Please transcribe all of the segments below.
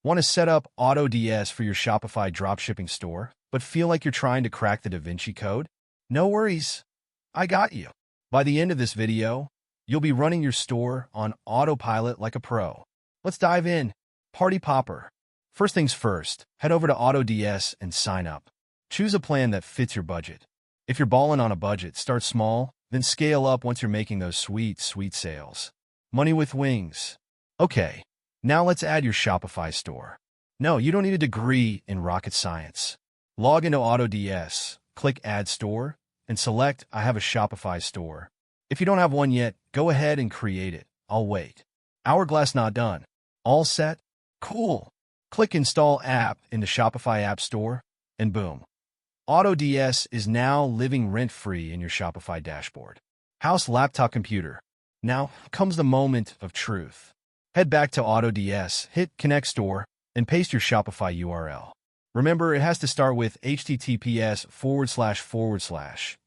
Want to set up AutoDS for your Shopify dropshipping store, but feel like you're trying to crack the Da Vinci Code? No worries, I got you. By the end of this video, you'll be running your store on autopilot like a pro. Let's dive in. Party Popper. First things first, head over to AutoDS and sign up. Choose a plan that fits your budget. If you're balling on a budget, start small, then scale up once you're making those sweet sales. Money with wings. Okay, now let's add your Shopify store. No, you don't need a degree in rocket science. Log into AutoDS, click Add Store, and select I have a Shopify store. If you don't have one yet, go ahead and create it. I'll wait. Hourglass not done. All set? Cool. Click Install App in the Shopify App Store, and boom. AutoDS is now living rent-free in your Shopify dashboard. House laptop computer. Now comes the moment of truth. Head back to AutoDS, hit Connect Store, and paste your Shopify URL. Remember, it has to start with https://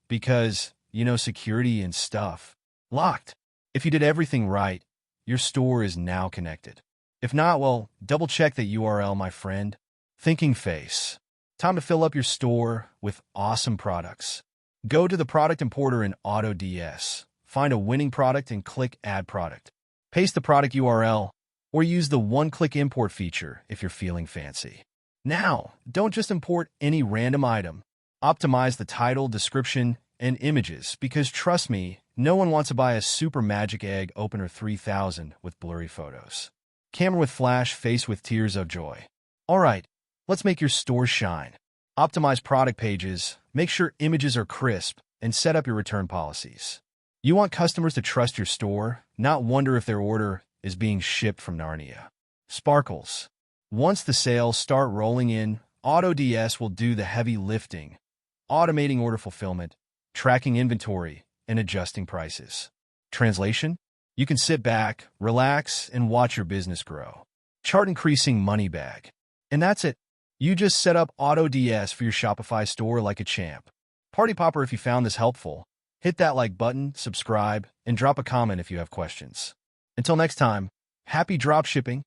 because, security and stuff. Locked. If you did everything right, your store is now connected. If not, well, double-check that URL, my friend. Thinking face. Time to fill up your store with awesome products. Go to the product importer in AutoDS. Find a winning product and click Add Product. Paste the product URL, or use the one-click import feature if you're feeling fancy. Now, don't just import any random item. Optimize the title, description, and images, because trust me, no one wants to buy a Super Magic Egg Opener 3000 with blurry photos. Camera with flash, face with tears of joy. Alright, let's make your store shine. Optimize product pages, make sure images are crisp, and set up your return policies. You want customers to trust your store, not wonder if their order is being shipped from Narnia. Sparkles. Once the sales start rolling in, AutoDS will do the heavy lifting, automating order fulfillment, tracking inventory, and adjusting prices. Translation? You can sit back, relax, and watch your business grow. Chart increasing money bag. And that's it. You just set up AutoDS for your Shopify store like a champ. Party Popper, if you found this helpful, hit that like button, subscribe, and drop a comment if you have questions. Until next time, happy dropshipping.